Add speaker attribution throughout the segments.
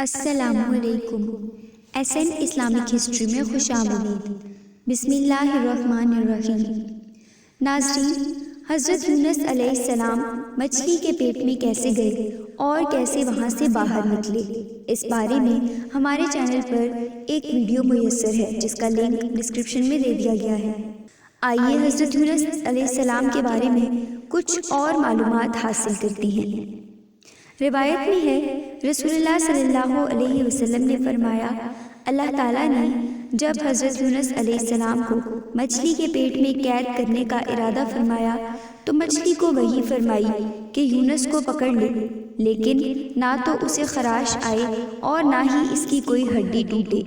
Speaker 1: السلام علیکم۔ SN Islamic history میں خوش آمدید۔ بسم اللہ الرحمن الرحیم۔ ناظرین، حضرت یونس علیہ السلام مچھلی کے پیٹ میں کیسے گئے اور کیسے وہاں سے باہر نکلے، اس بارے میں ہمارے چینل پر ایک ویڈیو میسر ہے جس کا لنک ڈسکرپشن میں دے دیا گیا ہے۔ آئیے حضرت یونس علیہ السلام کے بارے میں کچھ اور معلومات حاصل کرتی ہیں۔ روایت میں ہے، رسول اللہ صلی اللہ علیہ وسلم نے فرمایا، اللہ تعالیٰ نے جب حضرت یونس علیہ السلام کو مچھلی کے پیٹ میں قید کرنے کا ارادہ فرمایا تو مچھلی کو وحی فرمائی کہ یونس کو پکڑ لے، لیکن نہ تو اسے خراش آئے اور نہ ہی اس کی کوئی ہڈی ٹوٹے۔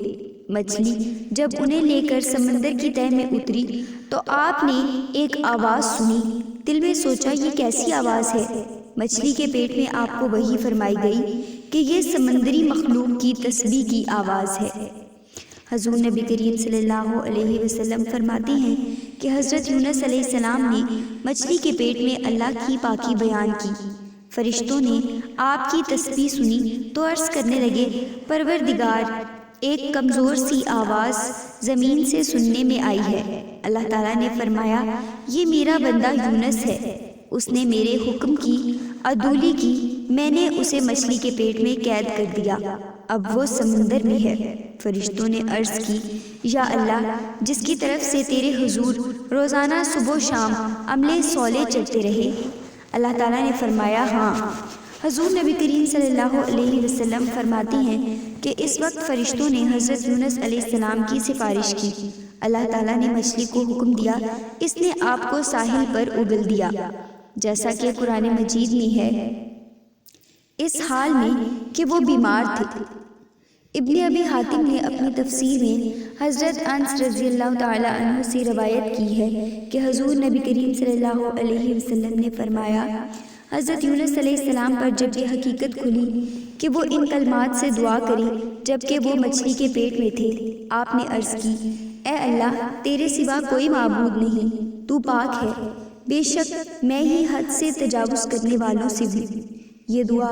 Speaker 1: مچھلی جب انہیں لے کر سمندر کی تہہ میں اتری تو آپ نے ایک آواز سنی۔ دل میں سوچا، یہ کیسی آواز ہے؟ مچھلی کے پیٹ میں آپ کو وحی فرمائی گئی کہ یہ سمندری مخلوق کی تسبیح کی آواز ہے۔ حضور نبی کریم صلی اللہ علیہ وسلم فرماتے ہیں کہ حضرت یونس علیہ السلام نے مچھلی کے پیٹ میں اللہ کی پاکی بیان کی۔ فرشتوں نے آپ کی تسبیح سنی تو عرض کرنے لگے، پروردگار، ایک کمزور سی آواز زمین سے سننے میں آئی ہے۔ اللہ تعالیٰ نے فرمایا، یہ میرا بندہ یونس ہے، اس نے میرے حکم کی عدولی کی، میں نے اسے مچھلی کے پیٹ میں قید کر دیا، اب وہ سمندر میں ہے۔ فرشتوں نے عرض کی، یا اللہ، جس کی طرف سے تیرے حضور روزانہ صبح و شام عملے صالح چلتے رہے۔ اللہ تعالیٰ نے فرمایا، ہاں۔ حضور نبی کریم صلی اللہ علیہ وسلم فرماتے ہیں کہ اس وقت فرشتوں نے حضرت یونس علیہ السلام کی سفارش کی۔ اللہ تعالیٰ نے مچھلی کو حکم دیا، اس نے آپ کو ساحل پر اگل دیا، جیسا کہ قرآن مجید میں ہے، اس حال میں کہ وہ بیمار تھے۔ ابن ابی حاتم نے اپنی تفسیر میں حضرت انس رضی اللہ تعالی عنہ سے روایت کی ہے کہ حضور نبی کریم صلی اللہ علیہ وسلم نے فرمایا، حضرت یونس علیہ السلام پر جب یہ حقیقت کھلی کہ وہ ان کلمات سے دعا کریں جبکہ وہ مچھلی کے پیٹ میں تھے، آپ نے عرض کی، اے اللہ، تیرے سوا کوئی معبود نہیں، تو پاک ہے، بے شک میں ہی حد سے تجاوز کرنے والوں سے بھی۔ یہ دعا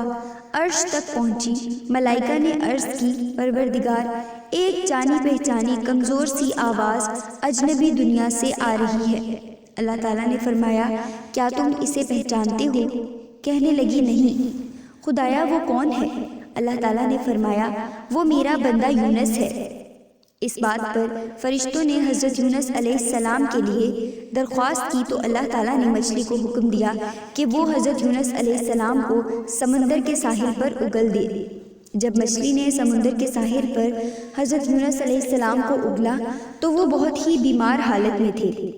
Speaker 1: عرش تک پہنچی۔ ملائکہ نے عرض کی، پروردگار، ایک جانی پہچانی کمزور سی آواز اجنبی دنیا سے آ رہی ہے۔ اللہ تعالیٰ نے فرمایا، کیا تم اسے پہچانتے ہو؟ کہنے لگی، نہیں۔ خدایا، وہ کون ہے؟ اللہ تعالیٰ نے فرمایا، وہ میرا بندہ یونس ہے۔ اس بات پر فرشتوں نے حضرت یونس علیہ السلام کے لیے درخواست کی تو اللہ تعالیٰ نے مچھلی کو حکم دیا کہ وہ حضرت یونس علیہ السلام کو سمندر کے ساحل پر اگل دے۔ جب مچھلی نے سمندر کے ساحل پر حضرت یونس علیہ السلام کو اگلا تو وہ بہت ہی بیمار حالت میں تھے۔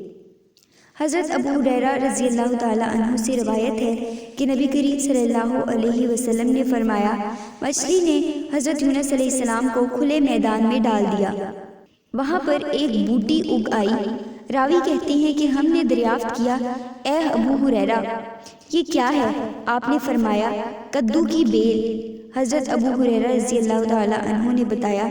Speaker 1: حضرت ابو ہریرہ رضی اللہ تعالیٰ عنہ سے روایت ہے کہ نبی کریم صلی اللہ علیہ وسلم نے فرمایا، مچھلی نے حضرت یونس علیہ السلام کو کھلے میدان میں ڈال دیا، وہاں پر ایک بوٹی اگ آئی۔ راوی کہتے ہیں کہ ہم نے دریافت کیا، اے ابو ہریرہ، یہ کیا ہے؟ آپ نے فرمایا، کدو کی بیل۔ حضرت ابو ہریرہ رضی اللہ تعالیٰ عنہ نے بتایا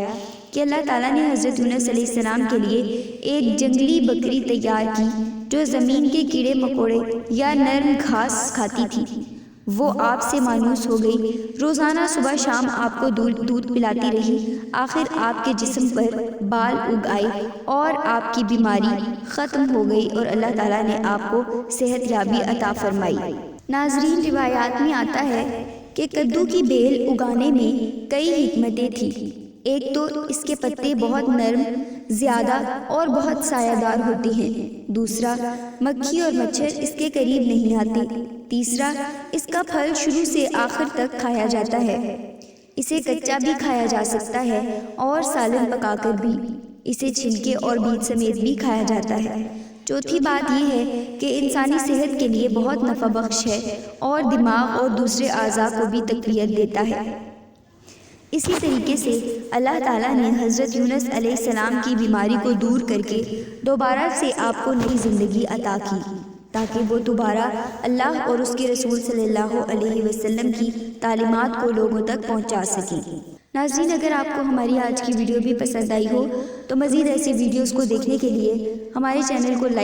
Speaker 1: کہ اللہ تعالیٰ نے حضرت یونس علیہ السلام کے لیے ایک جنگلی بکری تیار کی جو زمین کے کیڑے مکوڑے یا نرم گھاس کھاتی تھی۔ وہ آپ سے مانوس ہو گئی، روزانہ صبح شام آپ کو دودھ پلاتی رہی، آخر آپ کے جسم پر بال اگ آئے اور آپ کی بیماری ختم ہو گئی اور اللہ تعالیٰ نے آپ کو صحت یابی عطا فرمائی۔ ناظرین، روایات میں آتا ہے کہ کدو کی بیل اگانے میں کئی حکمتیں تھیں۔ ایک تو اس کے پتے بہت نرم، زیادہ اور بہت سایہ دار ہوتے ہیں۔ دوسرا، مکھی اور مچھر اس کے قریب نہیں آتے۔ تیسرا، اس کا پھل شروع سے آخر تک کھایا جاتا ہے۔ اسے کچا بھی کھایا جا سکتا ہے اور سالن پکا کر بھی۔ اسے چھلکے اور بیج سمیت بھی کھایا جاتا ہے۔ چوتھی بات یہ ہے کہ انسانی صحت کے لیے بہت نفع بخش ہے اور دماغ اور دوسرے اعضاء کو بھی تقویت دیتا ہے۔ اسی طریقے سے اللہ تعالیٰ نے حضرت یونس علیہ السلام کی بیماری کو دور کر کے دوبارہ سے آپ کو نئی زندگی عطا کی تاکہ وہ دوبارہ اللہ اور اس کے رسول صلی اللہ علیہ وسلم کی تعلیمات کو لوگوں تک پہنچا سکیں۔ ناظرین، اگر آپ کو ہماری آج کی ویڈیو بھی پسند آئی ہو تو مزید ایسی ویڈیوز کو دیکھنے کے لیے ہمارے چینل کو لائک